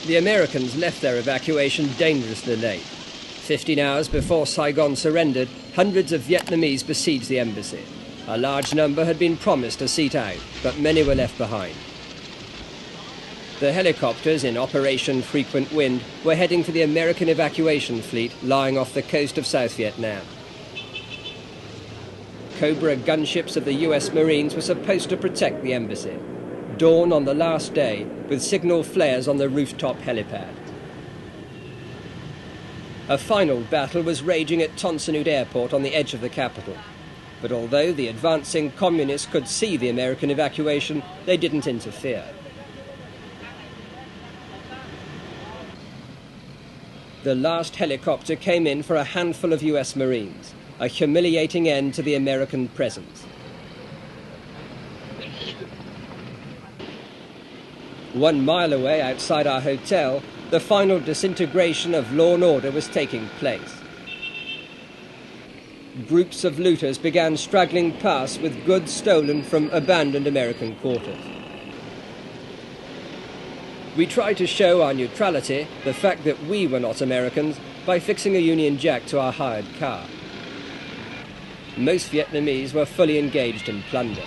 The Americans left their evacuation dangerously late. 15 hours before Saigon surrendered, hundreds of Vietnamese besieged the embassy. A large number had been promised a seat out, but many were left behind. The helicopters in Operation Frequent Wind were heading for the American evacuation fleet lying off the coast of South Vietnam. Cobra gunships of the US Marines were supposed to protect the embassy. Dawn on the last day, with signal flares on the rooftop helipad. A final battle was raging at Ton Son Nhut Airport on the edge of the capital. But although the advancing communists could see the American evacuation, they didn't interfere. The last helicopter came in for a handful of US Marines, a humiliating end to the American presence. 1 mile away outside our hotel, the final disintegration of law and order was taking place. Groups of looters began straggling past with goods stolen from abandoned American quarters. We tried to show our neutrality, the fact that we were not Americans, by fixing a Union Jack to our hired car. Most Vietnamese were fully engaged in plunder.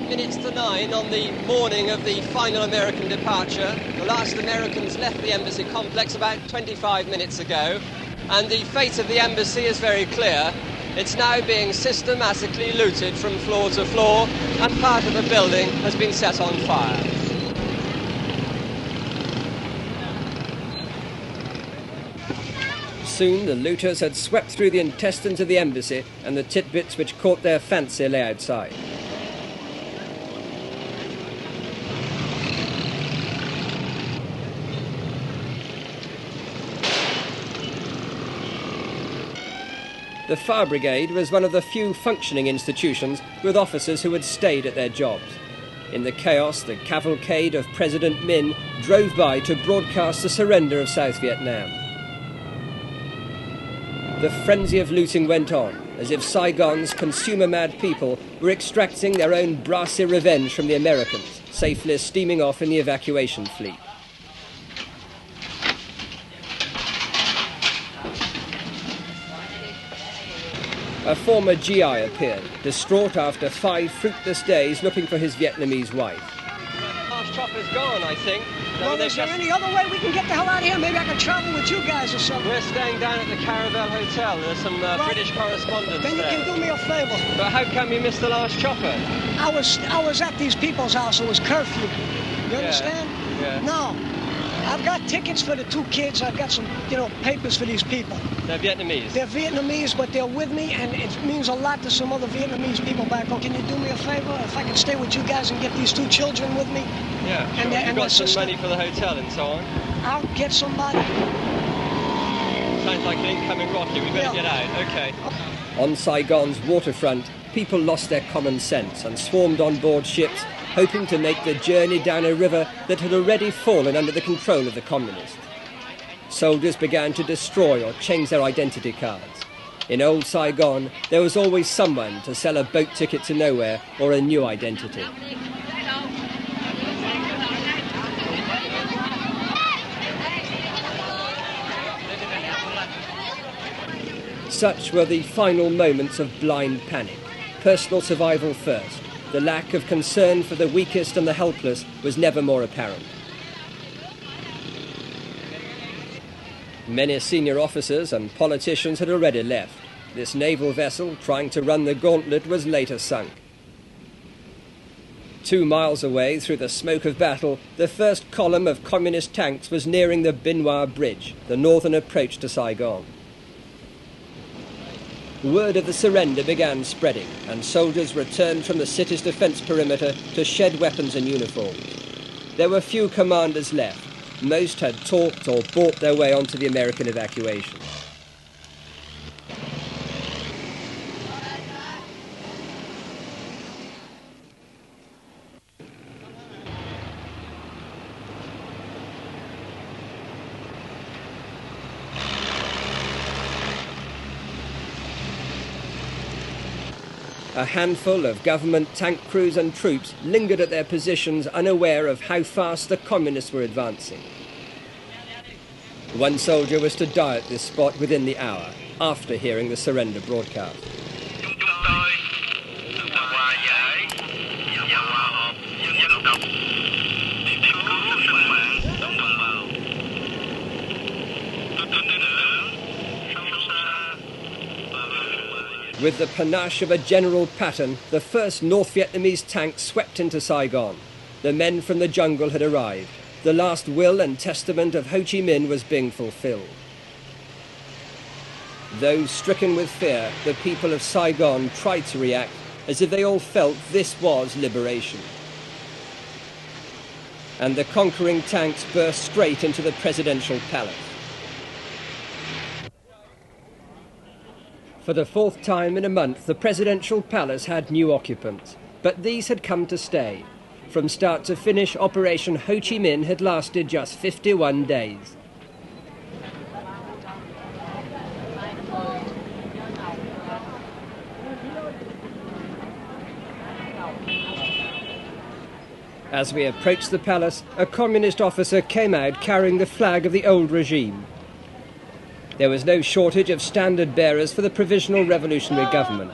Minutes to 9 on the morning of the final American departure. The last Americans left the embassy complex about 25 minutes ago, and the fate of the embassy is very clear. It's now being systematically looted from floor to floor, and part of the building has been set on fire. Soon the looters had swept through the intestines of the embassy, and the titbits which caught their fancy lay outside. The Fire Brigade was one of the few functioning institutions with officers who had stayed at their jobs. In the chaos, the cavalcade of President Minh drove by to broadcast the surrender of South Vietnam. The frenzy of looting went on, as if Saigon's consumer-mad people were extracting their own brassy revenge from the Americans, safely steaming off in the evacuation fleet. A former GI appeared, distraught after 5 fruitless days looking for his Vietnamese wife. Last chopper's gone, I think. Well, is there any other way we can get the hell out of here? Maybe I can travel with you guys or something. We're staying down at the Caravel Hotel. There's some British correspondents Then you there. can do me a favor. But how come you missed the last chopper? I was at these people's house. It was curfew. You understand? Yeah. No. I've got tickets for the 2 kids. I've got some, papers for these people. They're Vietnamese? They're Vietnamese, but they're with me, and it means a lot to some other Vietnamese people back home. Can you do me a favor? If I can stay with you guys and get these 2 children with me? Yeah, sure. You've got some money for the hotel and so on? I'll get somebody. Sounds like an incoming rocket. We better get out. Okay. On Saigon's waterfront, people lost their common sense and swarmed on board ships, hoping to make the journey down a river that had already fallen under the control of the communists. Soldiers began to destroy or change their identity cards. In old Saigon, there was always someone to sell a boat ticket to nowhere or a new identity. Such were the final moments of blind panic. Personal survival first. The lack of concern for the weakest and the helpless was never more apparent. Many senior officers and politicians had already left. This naval vessel, trying to run the gauntlet, was later sunk. 2 miles away, through the smoke of battle, the first column of communist tanks was nearing the Bin Hoa Bridge, the northern approach to Saigon. Word of the surrender began spreading, and soldiers returned from the city's defence perimeter to shed weapons and uniforms. There were few commanders left. Most had talked or bought their way onto the American evacuation. A handful of government tank crews and troops lingered at their positions, unaware of how fast the communists were advancing. One soldier was to die at this spot within the hour, after hearing the surrender broadcast. With the panache of a General Patton, the first North Vietnamese tank swept into Saigon. The men from the jungle had arrived. The last will and testament of Ho Chi Minh was being fulfilled. Though stricken with fear, the people of Saigon tried to react as if they all felt this was liberation. And the conquering tanks burst straight into the presidential palace. For the fourth time in a month, the presidential palace had new occupants, but these had come to stay. From start to finish, Operation Ho Chi Minh had lasted just 51 days. As we approached the palace, a communist officer came out carrying the flag of the old regime. There was no shortage of standard bearers for the Provisional Revolutionary Government.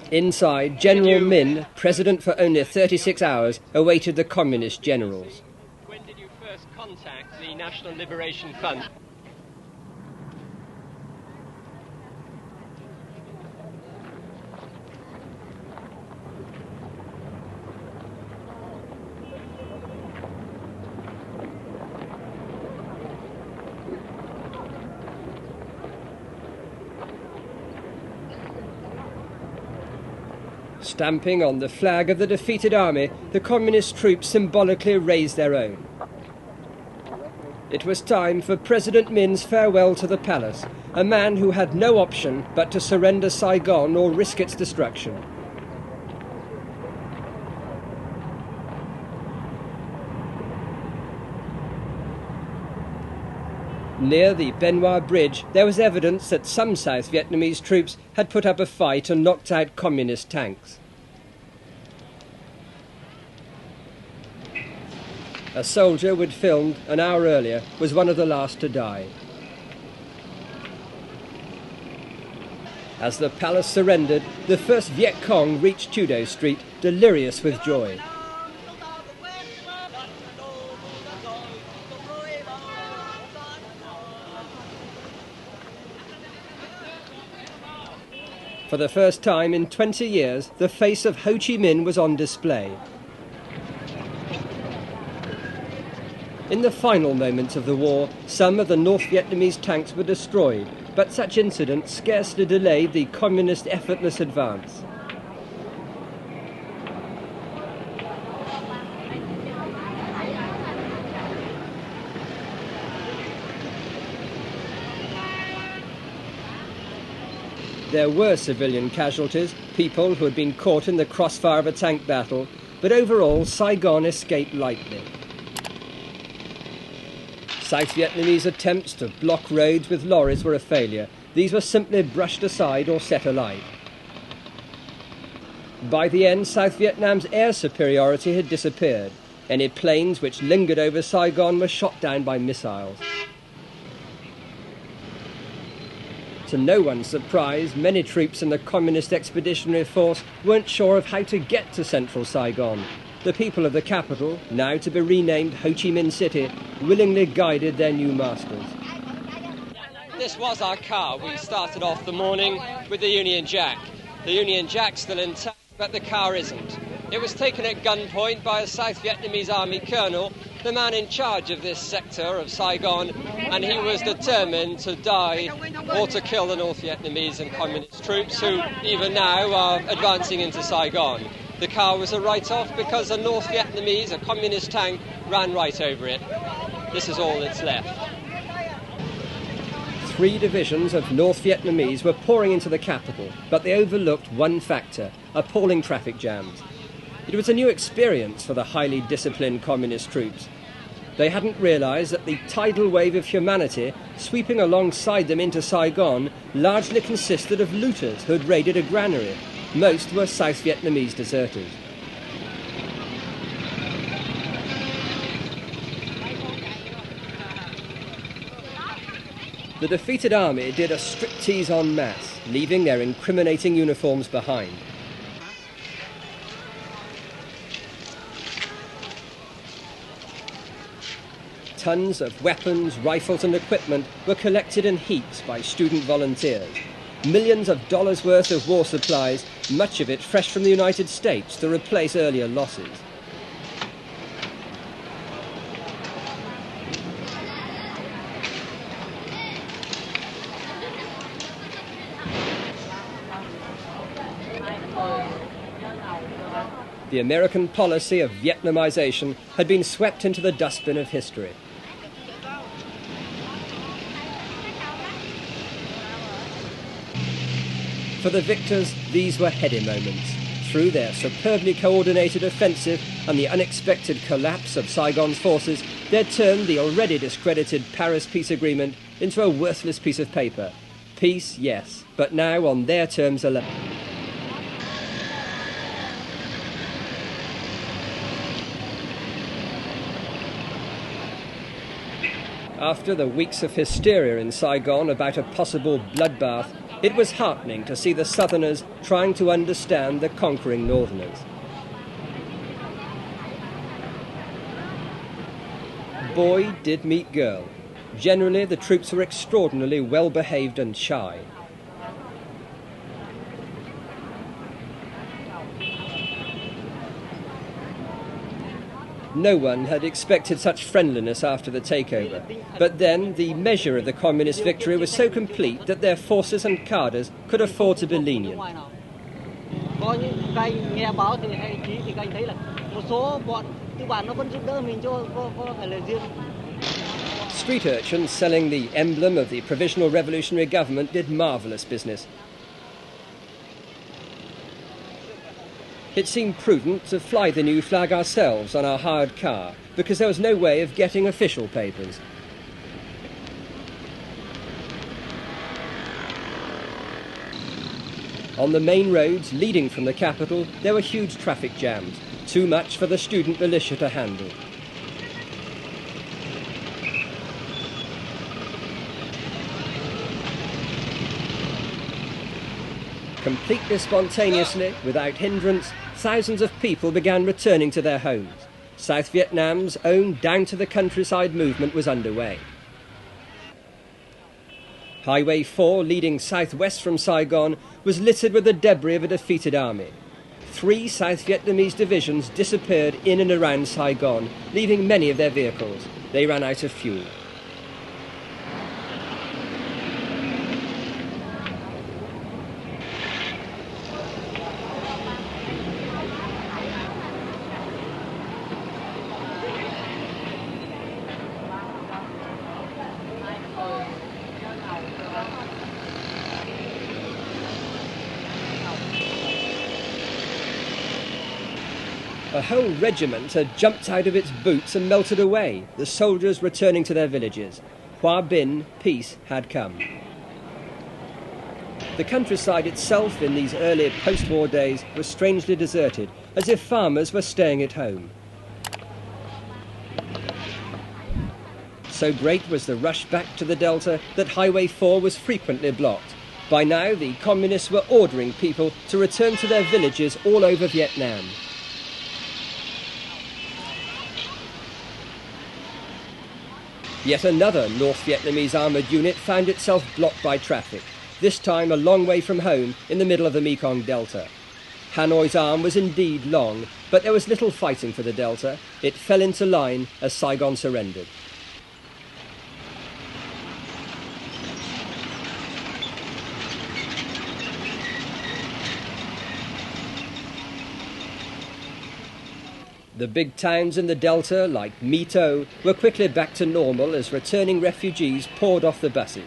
Inside, General Min, president for only 36 hours, awaited the communist generals. When did you first contact the National Liberation Front? Stamping on the flag of the defeated army, the communist troops symbolically raised their own. It was time for President Min's farewell to the palace, a man who had no option but to surrender Saigon or risk its destruction. Near the Benoit Bridge, there was evidence that some South Vietnamese troops had put up a fight and knocked out communist tanks. A soldier we'd filmed an hour earlier was one of the last to die. As the palace surrendered, the first Viet Cong reached Trudeau Street, delirious with joy. For the first time in 20 years, the face of Ho Chi Minh was on display. In the final moments of the war, some of the North Vietnamese tanks were destroyed, but such incidents scarcely delayed the communist effortless advance. There were civilian casualties, people who had been caught in the crossfire of a tank battle, but overall Saigon escaped lightly. South Vietnamese attempts to block roads with lorries were a failure. These were simply brushed aside or set alight. By the end, South Vietnam's air superiority had disappeared. Any planes which lingered over Saigon were shot down by missiles. To no one's surprise, many troops in the Communist Expeditionary Force weren't sure of how to get to central Saigon. The people of the capital, now to be renamed Ho Chi Minh City, willingly guided their new masters. This was our car. We started off the morning with the Union Jack. The Union Jack's still intact, but the car isn't. It was taken at gunpoint by a South Vietnamese army colonel, the man in charge of this sector of Saigon, and he was determined to die or to kill the North Vietnamese and communist troops who even now are advancing into Saigon. The car was a write-off because a North Vietnamese, a communist tank, ran right over it. This is all that's left. 3 divisions of North Vietnamese were pouring into the capital, but they overlooked one factor: appalling traffic jams. It was a new experience for the highly disciplined communist troops. They hadn't realised that the tidal wave of humanity sweeping alongside them into Saigon largely consisted of looters who had raided a granary. Most were South Vietnamese deserters. The defeated army did a striptease en masse, leaving their incriminating uniforms behind. Tons of weapons, rifles and equipment were collected in heaps by student volunteers. Millions of dollars worth of war supplies, much of it fresh from the United States to replace earlier losses. The American policy of Vietnamization had been swept into the dustbin of history. For the victors, these were heady moments. Through their superbly coordinated offensive and the unexpected collapse of Saigon's forces, they'd turned the already discredited Paris peace agreement into a worthless piece of paper. Peace, yes, but now on their terms alone. After the weeks of hysteria in Saigon about a possible bloodbath, it was heartening to see the Southerners trying to understand the conquering Northerners. Boy did meet girl. Generally, the troops were extraordinarily well-behaved and shy. No one had expected such friendliness after the takeover. But then the measure of the communist victory was so complete that their forces and cadres could afford to be lenient. Street urchins selling the emblem of the Provisional Revolutionary Government did marvellous business. It seemed prudent to fly the new flag ourselves on our hired car, because there was no way of getting official papers. On the main roads leading from the capital, there were huge traffic jams, too much for the student militia to handle. Completely spontaneously, without hindrance, thousands of people began returning to their homes. South Vietnam's own down-to-the-countryside movement was underway. Highway 4, leading southwest from Saigon, was littered with the debris of a defeated army. 3 South Vietnamese divisions disappeared in and around Saigon, leaving many of their vehicles. They ran out of fuel. A whole regiment had jumped out of its boots and melted away, the soldiers returning to their villages. Hoa Binh, peace had come. The countryside itself in these early post-war days was strangely deserted, as if farmers were staying at home. So great was the rush back to the Delta that Highway 4 was frequently blocked. By now, the communists were ordering people to return to their villages all over Vietnam. Yet another North Vietnamese armoured unit found itself blocked by traffic, this time a long way from home in the middle of the Mekong Delta. Hanoi's arm was indeed long, but there was little fighting for the Delta. It fell into line as Saigon surrendered. The big towns in the Delta, like My Tho, were quickly back to normal as returning refugees poured off the buses.